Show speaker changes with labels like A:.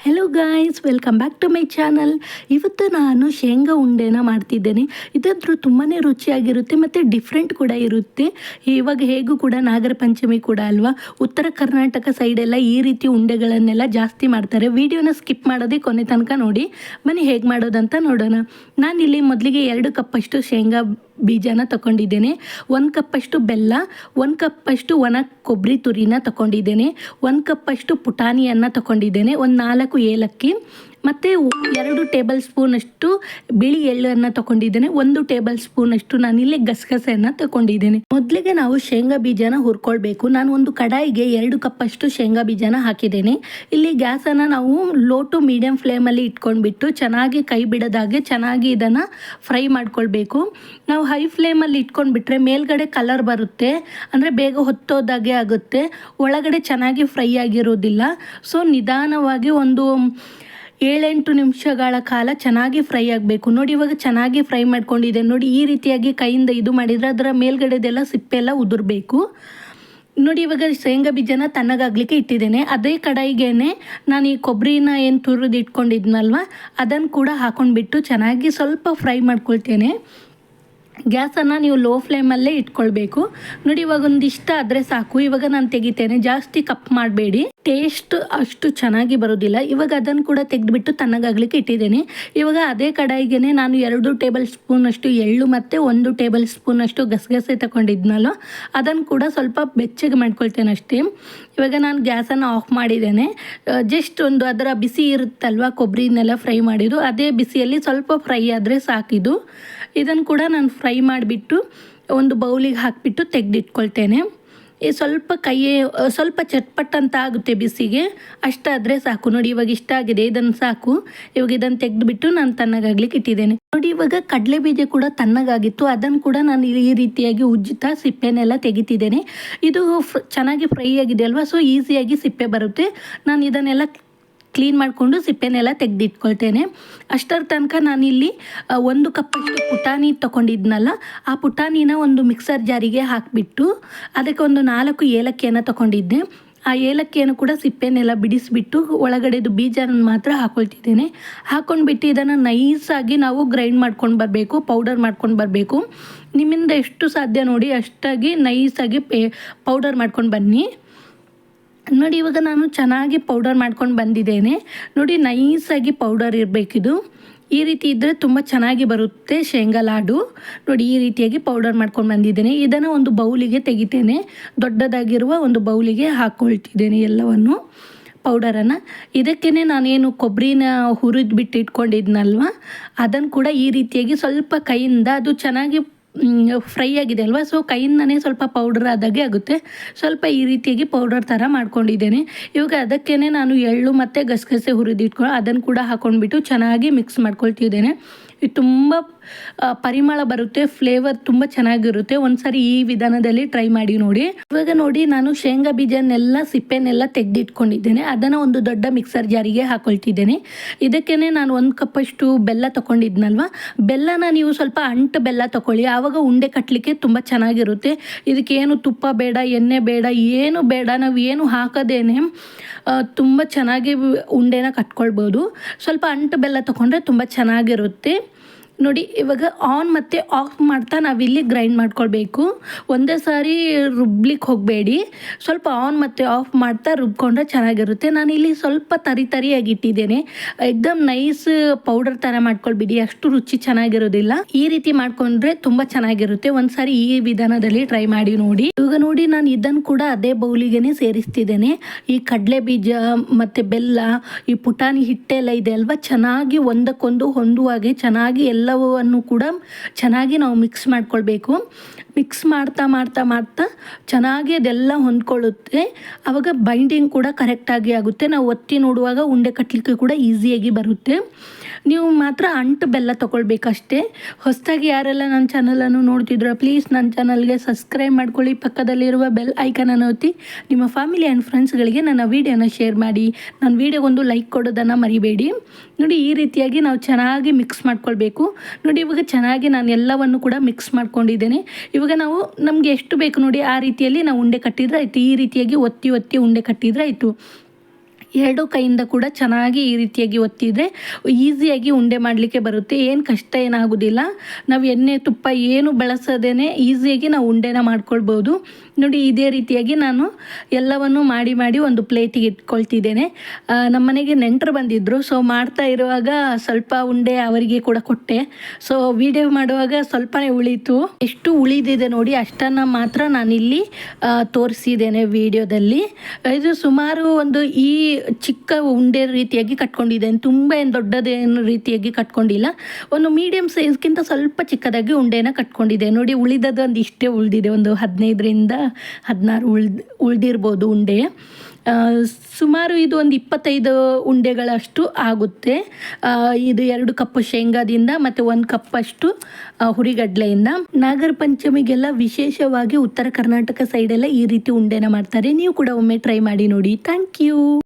A: Hello guys, welcome back to my channel. ಇವತ್ತು ನಾನು ಶೇಂಗಾ ಉಂಡೆನ ಮಾಡ್ತಿದ್ದೇನೆ. ಇದಂತೂ ತುಂಬಾ ರುಚಿಯಾಗಿರುತ್ತೆ ಮತ್ತು ಡಿಫ್ರೆಂಟ್ ಕೂಡ ಇರುತ್ತೆ. ಇವಾಗ ಹೇಗೂ ಕೂಡ ನಾಗರ ಪಂಚಮಿ ಕೂಡ ಅಲ್ವಾ, ಉತ್ತರ ಕರ್ನಾಟಕ ಸೈಡೆಲ್ಲ ಈ ರೀತಿ ಉಂಡೆಗಳನ್ನೆಲ್ಲ ಜಾಸ್ತಿ ಮಾಡ್ತಾರೆ. ವಿಡಿಯೋನ ಸ್ಕಿಪ್ ಮಾಡೋದೇ ಕೊನೆ ತನಕ ನೋಡಿ. ಬನ್ನಿ ಹೇಗೆ ಮಾಡೋದಂತ ನೋಡೋಣ. ನಾನಿಲ್ಲಿ ಮೊದಲಿಗೆ 2 ಕಪ್ಪಷ್ಟು ಶೇಂಗಾ ಬೀಜನ ತಗೊಂಡಿದ್ದೇನೆ, 1 ಕಪ್ಪಷ್ಟು ಬೆಲ್ಲ, 1 ಕಪ್ಪಷ್ಟು ಒಣ ಕೊಬ್ಬರಿ ತುರಿನ ತಗೊಂಡಿದ್ದೇನೆ, 1 ಕಪ್ಪಷ್ಟು ಪುಟಾಣಿಯನ್ನು ತಗೊಂಡಿದ್ದೇನೆ, ಒಂದು 4 ಏಲಕ್ಕಿ ಮತ್ತು 2 ಟೇಬಲ್ ಸ್ಪೂನಷ್ಟು ಬಿಳಿ ಎಳ್ಳನ್ನು ತಗೊಂಡಿದ್ದೇನೆ, 1 ಟೇಬಲ್ ಸ್ಪೂನಷ್ಟು ನಾನಿಲ್ಲಿ ಗಸಗಸೆಯನ್ನು ತಗೊಂಡಿದ್ದೇನೆ. ಮೊದಲಿಗೆ ನಾವು ಶೇಂಗಾ ಬೀಜನ ಹುರ್ಕೊಳ್ಬೇಕು. ನಾನು ಒಂದು ಕಡಾಯಿಗೆ 2 ಕಪ್ಪಷ್ಟು ಶೇಂಗಾ ಬೀಜನ ಹಾಕಿದ್ದೇನೆ. ಇಲ್ಲಿ ಗ್ಯಾಸನ್ನು ನಾವು ಲೋ ಟು ಮೀಡಿಯಂ ಫ್ಲೇಮಲ್ಲಿ ಇಟ್ಕೊಂಡ್ಬಿಟ್ಟು ಚೆನ್ನಾಗಿ ಕೈ ಬಿಡೋದಾಗೆ ಚೆನ್ನಾಗಿ ಇದನ್ನು ಫ್ರೈ ಮಾಡ್ಕೊಳ್ಬೇಕು. ನಾವು ಹೈ ಫ್ಲೇಮಲ್ಲಿ ಇಟ್ಕೊಂಡ್ಬಿಟ್ರೆ ಮೇಲ್ಗಡೆ ಕಲರ್ ಬರುತ್ತೆ, ಅಂದರೆ ಬೇಗ ಹೊತ್ತೋದಾಗೆ ಆಗುತ್ತೆ, ಒಳಗಡೆ ಚೆನ್ನಾಗಿ ಫ್ರೈ ಆಗಿರೋದಿಲ್ಲ. ಸೊ ನಿಧಾನವಾಗಿ ಒಂದು 7-8 ನಿಮಿಷಗಳ ಕಾಲ ಚೆನ್ನಾಗಿ ಫ್ರೈ ಆಗಬೇಕು. ನೋಡಿ, ಇವಾಗ ಚೆನ್ನಾಗಿ ಫ್ರೈ ಮಾಡ್ಕೊಂಡಿದೆ ನೋಡಿ. ಈ ರೀತಿಯಾಗಿ ಕೈಯಿಂದ ಇದು ಮಾಡಿದರೆ ಅದರ ಮೇಲ್ಗಡೆದೆಲ್ಲ ಸಿಪ್ಪೆಲ್ಲ ಉದುರಬೇಕು. ನೋಡಿ, ಇವಾಗ ಶೇಂಗಾ ಬೀಜನ ತಣ್ಣಗಾಗಲಿಕ್ಕೆ ಇಟ್ಟಿದ್ದೇನೆ. ಅದೇ ಕಡಾಯಿಗೇನೆ ನಾನು ಈ ಕೊಬ್ಬರಿನ ಏನು ತುರಿದು ಇಟ್ಕೊಂಡಿದ್ನಲ್ವ ಅದನ್ನು ಕೂಡ ಹಾಕೊಂಡ್ಬಿಟ್ಟು ಚೆನ್ನಾಗಿ ಸ್ವಲ್ಪ ಫ್ರೈ ಮಾಡ್ಕೊಳ್ತೇನೆ. ಗ್ಯಾಸನ್ನು ನೀವು ಲೋ ಫ್ಲೇಮಲ್ಲೇ ಇಟ್ಕೊಳ್ಬೇಕು. ನೋಡಿ, ಇವಾಗ ಒಂದಿಷ್ಟ ಆದರೆ ಸಾಕು. ಇವಾಗ ನಾನು ತೆಗಿತೇನೆ, ಜಾಸ್ತಿ ಕಪ್ ಮಾಡಬೇಡಿ, ಟೇಸ್ಟ್ ಅಷ್ಟು ಚೆನ್ನಾಗಿ ಬರೋದಿಲ್ಲ. ಇವಾಗ ಅದನ್ನು ಕೂಡ ತೆಗೆದುಬಿಟ್ಟು ತಣ್ಣಗಾಗಲಿಕ್ಕೆ ಇಟ್ಟಿದ್ದೇನೆ. ಇವಾಗ ಅದೇ ಕಡಾಯಿಗೆ ನಾನು 2 ಟೇಬಲ್ ಸ್ಪೂನಷ್ಟು ಎಳ್ಳು ಮತ್ತು 1 ಟೇಬಲ್ ಸ್ಪೂನಷ್ಟು ಗಸಗಸೆ ತಗೊಂಡಿದ್ನಲ್ಲ ಅದನ್ನು ಕೂಡ ಸ್ವಲ್ಪ ಬೆಚ್ಚಗೆ ಮಾಡ್ಕೊಳ್ತೇನೆ ಅಷ್ಟೇ. ಇವಾಗ ನಾನು ಗ್ಯಾಸನ್ನು ಆಫ್ ಮಾಡಿದ್ದೇನೆ. ಜಸ್ಟ್ ಒಂದು ಅದರ ಬಿಸಿ ಇರುತ್ತಲ್ವ, ಕೊಬ್ಬರಿನೆಲ್ಲ ಫ್ರೈ ಮಾಡಿದ್ದು, ಅದೇ ಬಿಸಿಯಲ್ಲಿ ಸ್ವಲ್ಪ ಫ್ರೈ ಆದರೆ ಸಾಕಿದು. ಇದನ್ನು ಕೂಡ ನಾನು ಫ್ರೈ ಮಾಡಿಬಿಟ್ಟು ಒಂದು ಬೌಲಿಗೆ ಹಾಕಿಬಿಟ್ಟು ತೆಗೆದಿಟ್ಕೊಳ್ತೇನೆ. ಸ್ವಲ್ಪ ಸ್ವಲ್ಪ ಚಟ್ಪಟ್ ಅಂತ ಆಗುತ್ತೆ ಬಿಸಿಗೆ, ಅಷ್ಟಾದರೆ ಸಾಕು. ನೋಡಿ, ಇವಾಗ ಇಷ್ಟ ಆಗಿದೆ, ಇದನ್ನು ಸಾಕು. ಇವಾಗ ಇದನ್ನು ತೆಗೆದುಬಿಟ್ಟು ನಾನು ತಣ್ಣಗಾಗ್ಲಿಕ್ಕೆ ಇಟ್ಟಿದ್ದೇನೆ. ನೋಡಿ, ಇವಾಗ ಕಡಲೆ ಬೀಜ ಕೂಡ ತಣ್ಣಗಾಗಿತ್ತು, ಅದನ್ನು ಕೂಡ ನಾನು ಈ ರೀತಿಯಾಗಿ ಉಜ್ಜುತ್ತಾ ಸಿಪ್ಪೆನೆಲ್ಲ ತೆಗಿತಿದ್ದೇನೆ. ಇದು ಚೆನ್ನಾಗಿ ಫ್ರೈ ಆಗಿದೆ ಅಲ್ವಾ, ಸೊ ಈಸಿಯಾಗಿ ಸಿಪ್ಪೆ ಬರುತ್ತೆ. ನಾನು ಇದನ್ನೆಲ್ಲ ಕ್ಲೀನ್ ಮಾಡಿಕೊಂಡು ಸಿಪ್ಪೆನೆಲ್ಲ ತೆಗೆದಿಟ್ಕೊಳ್ತೇನೆ. ಅಷ್ಟರ ತನಕ ನಾನಿಲ್ಲಿ 1 ಕಪ್ಪಷ್ಟು ಪುಟಾಣಿ ತೊಗೊಂಡಿದ್ನಲ್ಲ ಆ ಪುಟಾಣಿನ ಒಂದು ಮಿಕ್ಸರ್ ಜಾರಿಗೆ ಹಾಕಿಬಿಟ್ಟು ಅದಕ್ಕೆ ಒಂದು 4 ಏಲಕ್ಕಿಯನ್ನು ತೊಗೊಂಡಿದ್ದೆ. ಆ ಏಲಕ್ಕಿಯನ್ನು ಕೂಡ ಸಿಪ್ಪೆನೆಲ್ಲ ಬಿಡಿಸಿಬಿಟ್ಟು ಒಳಗಡೆದು ಬೀಜನ ಮಾತ್ರ ಹಾಕ್ಕೊಳ್ತಿದ್ದೇನೆ. ಹಾಕ್ಕೊಂಡ್ಬಿಟ್ಟು ಇದನ್ನು ನೈಸಾಗಿ ನಾವು ಗ್ರೈಂಡ್ ಮಾಡ್ಕೊಂಡು ಬರಬೇಕು, ಪೌಡರ್ ಮಾಡ್ಕೊಂಡು ಬರಬೇಕು. ನಿಮ್ಮಿಂದ ಎಷ್ಟು ಸಾಧ್ಯ ನೋಡಿ ಅಷ್ಟಾಗಿ ನೈಸಾಗಿ ಪೌಡರ್ ಮಾಡ್ಕೊಂಡು ಬನ್ನಿ. ನೋಡಿ, ಇವಾಗ ನಾನು ಚೆನ್ನಾಗಿ ಪೌಡರ್ ಮಾಡ್ಕೊಂಡು ಬಂದಿದ್ದೇನೆ. ನೋಡಿ, ನೈಸಾಗಿ ಪೌಡರ್ ಇರಬೇಕಿದು. ಈ ರೀತಿ ಇದ್ದರೆ ತುಂಬ ಚೆನ್ನಾಗಿ ಬರುತ್ತೆ ಶೇಂಗಾ ಲಾಡು. ನೋಡಿ, ಈ ರೀತಿಯಾಗಿ ಪೌಡರ್ ಮಾಡ್ಕೊಂಡು ಬಂದಿದ್ದೇನೆ. ಇದನ್ನು ಒಂದು ಬೌಲಿಗೆ ತೆಗಿತೇನೆ. ದೊಡ್ಡದಾಗಿರುವ ಒಂದು ಬೌಲಿಗೆ ಹಾಕ್ಕೊಳ್ತಿದ್ದೇನೆ ಎಲ್ಲವನ್ನು ಪೌಡರನ್ನು. ಇದಕ್ಕೇ ನಾನೇನು ಕೊಬ್ಬರಿನ ಹುರಿದ್ಬಿಟ್ಟು ಇಟ್ಕೊಂಡಿದ್ನಲ್ವ ಅದನ್ನು ಕೂಡ ಈ ರೀತಿಯಾಗಿ ಸ್ವಲ್ಪ ಕೈಯಿಂದ, ಅದು ಚೆನ್ನಾಗಿ ಫ್ರೈ ಆಗಿದೆ ಅಲ್ವಾ, ಸೊ ಕೈಯಿಂದನೇ ಸ್ವಲ್ಪ ಪೌಡರ್ ಆದಾಗೆ ಆಗುತ್ತೆ. ಸ್ವಲ್ಪ ಈ ರೀತಿಯಾಗಿ ಪೌಡರ್ ಥರ ಮಾಡ್ಕೊಂಡಿದ್ದೇನೆ. ಇವಾಗ ಅದಕ್ಕೇ ನಾನು ಎಳ್ಳು ಮತ್ತು ಗಸಗಸೆ ಹುರಿದಿಟ್ಕೊಂಡು ಅದನ್ನು ಕೂಡ ಹಾಕ್ಕೊಂಡ್ಬಿಟ್ಟು ಚೆನ್ನಾಗಿ ಮಿಕ್ಸ್ ಮಾಡ್ಕೊಳ್ತಿದ್ದೇನೆ. ಇದು ತುಂಬ ಪರಿಮಳ ಬರುತ್ತೆ, ಫ್ಲೇವರ್ ತುಂಬ ಚೆನ್ನಾಗಿರುತ್ತೆ. ಒಂದ್ಸರಿ ಈ ವಿಧಾನದಲ್ಲಿ ಟ್ರೈ ಮಾಡಿ ನೋಡಿ. ಇವಾಗ ನೋಡಿ, ನಾನು ಶೇಂಗಾ ಬೀಜನೆಲ್ಲ ಸಿಪ್ಪೆನೆಲ್ಲ ತೆಗೆದಿಟ್ಕೊಂಡಿದ್ದೇನೆ. ಅದನ್ನು ಒಂದು ದೊಡ್ಡ ಮಿಕ್ಸರ್ ಜಾರಿಗೆ ಹಾಕೊಳ್ತಿದ್ದೇನೆ. ಇದಕ್ಕೇ ನಾನು 1 ಕಪ್ಪಷ್ಟು ಬೆಲ್ಲ ತೊಗೊಂಡಿದ್ನಲ್ವ, ಬೆಲ್ಲನ ನೀವು ಸ್ವಲ್ಪ ಅಂಟು ಬೆಲ್ಲ ತೊಗೊಳ್ಳಿ, ಆವಾಗ ಉಂಡೆ ಕಟ್ಟಲಿಕ್ಕೆ ತುಂಬ ಚೆನ್ನಾಗಿರುತ್ತೆ. ಇದಕ್ಕೇನು ತುಪ್ಪ ಬೇಡ, ಎಣ್ಣೆ ಬೇಡ, ಏನು ಬೇಡ, ನಾವು ಏನು ಹಾಕೋದೇನೆ ತುಂಬ ಚೆನ್ನಾಗಿ ಉಂಡೆನ ಕಟ್ಕೊಳ್ಬೋದು. ಸ್ವಲ್ಪ ಅಂಟು ಬೆಲ್ಲ ತೊಗೊಂಡ್ರೆ ತುಂಬ ಚೆನ್ನಾಗಿರುತ್ತೆ. ನೋಡಿ, ಇವಾಗ ಆನ್ ಮತ್ತು ಆಫ್ ಮಾಡ್ತಾ ನಾವಿಲ್ಲಿ ಗ್ರೈಂಡ್ ಮಾಡ್ಕೊಳ್ಬೇಕು. ಒಂದೇ ಸಾರಿ ರುಬ್ಲಿಕ್ಕೆ ಹೋಗಬೇಡಿ, ಸ್ವಲ್ಪ ಆನ್ ಮತ್ತು ಆಫ್ ಮಾಡ್ತಾ ರುಬ್ಕೊಂಡ್ರೆ ಚೆನ್ನಾಗಿರುತ್ತೆ. ನಾನಿಲ್ಲಿ ಸ್ವಲ್ಪ ತರಿಯಾಗಿ ಇಟ್ಟಿದ್ದೇನೆ. ಎಕ್ದಮ್ ನೈಸ್ ಪೌಡರ್ ಥರ ಮಾಡ್ಕೊಳ್ಬಿಡಿ, ಅಷ್ಟು ರುಚಿ ಚೆನ್ನಾಗಿರೋದಿಲ್ಲ. ಈ ರೀತಿ ಮಾಡ್ಕೊಂಡ್ರೆ ತುಂಬ ಚೆನ್ನಾಗಿರುತ್ತೆ. ಒಂದ್ಸಾರಿ ಈ ವಿಧಾನದಲ್ಲಿ ಟ್ರೈ ಮಾಡಿ ನೋಡಿ. ಇವಾಗ ನೋಡಿ, ನಾನು ಇದನ್ನು ಕೂಡ ಅದೇ ಬೌಲಿಗೆ ಸೇರಿಸ್ತಿದ್ದೇನೆ. ಈ ಕಡಲೆ ಬೀಜ ಮತ್ತು ಬೆಲ್ಲ, ಈ ಪುಟಾಣಿ ಹಿಟ್ಟೆಲ್ಲ ಇದೆ ಅಲ್ವಾ, ಚೆನ್ನಾಗಿ ಒಂದಕ್ಕೊಂದು ಹೊಂದುವಾಗೆ ಚೆನ್ನಾಗಿ ಎಲ್ಲವನ್ನು ಕೂಡ ಚೆನ್ನಾಗಿ ನಾವು ಮಿಕ್ಸ್ ಮಾಡ್ಕೊಳ್ಬೇಕು. ಮಿಕ್ಸ್ ಮಾಡ್ತಾ ಮಾಡ್ತಾ ಮಾಡ್ತಾ ಚೆನ್ನಾಗಿ ಅದೆಲ್ಲ ಹೊಂದ್ಕೊಳ್ಳುತ್ತೆ. ಆವಾಗ ಬೈಂಡಿಂಗ್ ಕೂಡ ಕರೆಕ್ಟಾಗಿ ಆಗುತ್ತೆ. ನಾವು ಒತ್ತಿ ನೋಡುವಾಗ ಉಂಡೆ ಕಟ್ಟಲಿಕ್ಕೆ ಕೂಡ ಈಸಿಯಾಗಿ ಬರುತ್ತೆ. ನೀವು ಮಾತ್ರ ಅಂಟು ಬೆಲ್ಲ ತೊಗೊಳ್ಬೇಕಷ್ಟೇ. ಹೊಸದಾಗಿ ಯಾರೆಲ್ಲ ನನ್ನ ಚಾನಲನ್ನು ನೋಡ್ತಿದ್ರೋ ಪ್ಲೀಸ್ ನನ್ನ ಚಾನಲ್ಗೆ ಸಬ್ಸ್ಕ್ರೈಬ್ ಮಾಡ್ಕೊಳ್ಳಿ. ಪಕ್ಕದಲ್ಲಿರುವ ಬೆಲ್ ಐಕನನ್ನು ಒತ್ತಿ ನಿಮ್ಮ ಫ್ಯಾಮಿಲಿ ಆ್ಯಂಡ್ ಫ್ರೆಂಡ್ಸ್ಗಳಿಗೆ ನನ್ನ ವೀಡಿಯೋನ ಶೇರ್ ಮಾಡಿ. ನನ್ನ ವೀಡಿಯೋಗೊಂದು ಲೈಕ್ ಕೊಡೋದನ್ನು ಮರಿಬೇಡಿ. ನೋಡಿ, ಈ ರೀತಿಯಾಗಿ ನಾವು ಚೆನ್ನಾಗಿ ಮಿಕ್ಸ್ ಮಾಡ್ಕೊಳ್ಬೇಕು. ನೋಡಿ, ಇವಾಗ ಚೆನ್ನಾಗಿ ನಾನು ಎಲ್ಲವನ್ನು ಕೂಡ ಮಿಕ್ಸ್ ಮಾಡ್ಕೊಂಡಿದ್ದೇನೆ. ಇವಾಗ ನಾವು ನಮಗೆ ಎಷ್ಟು ಬೇಕು ನೋಡಿ ಆ ರೀತಿಯಲ್ಲಿ ನಾವು ಉಂಡೆ ಕಟ್ಟಿದ್ರೆ ಆಯಿತು. ಈ ರೀತಿಯಾಗಿ ಒತ್ತಿ ಒತ್ತಿ ಉಂಡೆ ಕಟ್ಟಿದ್ರೆ ಆಯಿತು. ಎರಡು ಕೈಯಿಂದ ಕೂಡ ಚೆನ್ನಾಗಿ ಈ ರೀತಿಯಾಗಿ ಒತ್ತಿದರೆ ಈಸಿಯಾಗಿ ಉಂಡೆ ಮಾಡಲಿಕ್ಕೆ ಬರುತ್ತೆ. ಏನು ಕಷ್ಟ ಏನಾಗೋದಿಲ್ಲ. ನಾವು ಎಣ್ಣೆ ತುಪ್ಪ ಏನು ಬಳಸದೇ ಈಸಿಯಾಗಿ ನಾವು ಉಂಡೆನ ಮಾಡ್ಕೊಳ್ಬೋದು. ನೋಡಿ, ಇದೇ ರೀತಿಯಾಗಿ ನಾನು ಎಲ್ಲವನ್ನು ಮಾಡಿ ಒಂದು ಪ್ಲೇಟಿಗೆ ಇಟ್ಕೊಳ್ತಿದ್ದೇನೆ. ನಮ್ಮ ಮನೆಗೆ ನೆಂಟರು ಬಂದಿದ್ದರು. ಸೊ ಮಾಡ್ತಾ ಇರುವಾಗ ಸ್ವಲ್ಪ ಉಂಡೆ ಅವರಿಗೆ ಕೂಡ ಕೊಟ್ಟೆ. ಸೊ ವಿಡಿಯೋ ಮಾಡುವಾಗ ಸ್ವಲ್ಪನೇ ಉಳೀತು. ಎಷ್ಟು ಉಳಿದಿದೆ ನೋಡಿ ಅಷ್ಟನ್ನು ಮಾತ್ರ ನಾನಿಲ್ಲಿ ತೋರಿಸಿದ್ದೇನೆ ವಿಡಿಯೋದಲ್ಲಿ. ಇದು ಸುಮಾರು ಒಂದು ಈ ಚಿಕ್ಕ ಉಂಡೆ ರೀತಿಯಾಗಿ ಕಟ್ಕೊಂಡಿದ್ದೇನೆ. ತುಂಬ ಏನು ದೊಡ್ಡದೇನು ರೀತಿಯಾಗಿ ಕಟ್ಕೊಂಡಿಲ್ಲ. ಒಂದು ಮೀಡಿಯಮ್ ಸೈಜ್ಗಿಂತ ಸ್ವಲ್ಪ ಚಿಕ್ಕದಾಗಿ ಉಂಡೆನ ಕಟ್ಕೊಂಡಿದೆ. ನೋಡಿ, ಉಳಿದದ್ದು ಒಂದು ಇಷ್ಟೇ ಉಳಿದಿದೆ. ಒಂದು 15ರಿಂದ 16 ಉಳಿದಿರ್ಬೋದು ಉಂಡೆ. ಸುಮಾರು ಇದು ಒಂದು 25 ಉಂಡೆಗಳಷ್ಟು ಆಗುತ್ತೆ. ಇದು 2 ಕಪ್ ಶೇಂಗಾದಿಂದ ಮತ್ತು 1 ಕಪ್ಪಷ್ಟು ಹುರಿಗಡಲೆಯಿಂದ. ನಾಗರ ಪಂಚಮಿಗೆಲ್ಲ ವಿಶೇಷವಾಗಿ ಉತ್ತರ ಕರ್ನಾಟಕ ಸೈಡೆಲ್ಲ ಈ ರೀತಿ ಉಂಡೆನ ಮಾಡ್ತಾರೆ. ನೀವು ಕೂಡ ಒಮ್ಮೆ ಟ್ರೈ ಮಾಡಿ ನೋಡಿ. Thank you.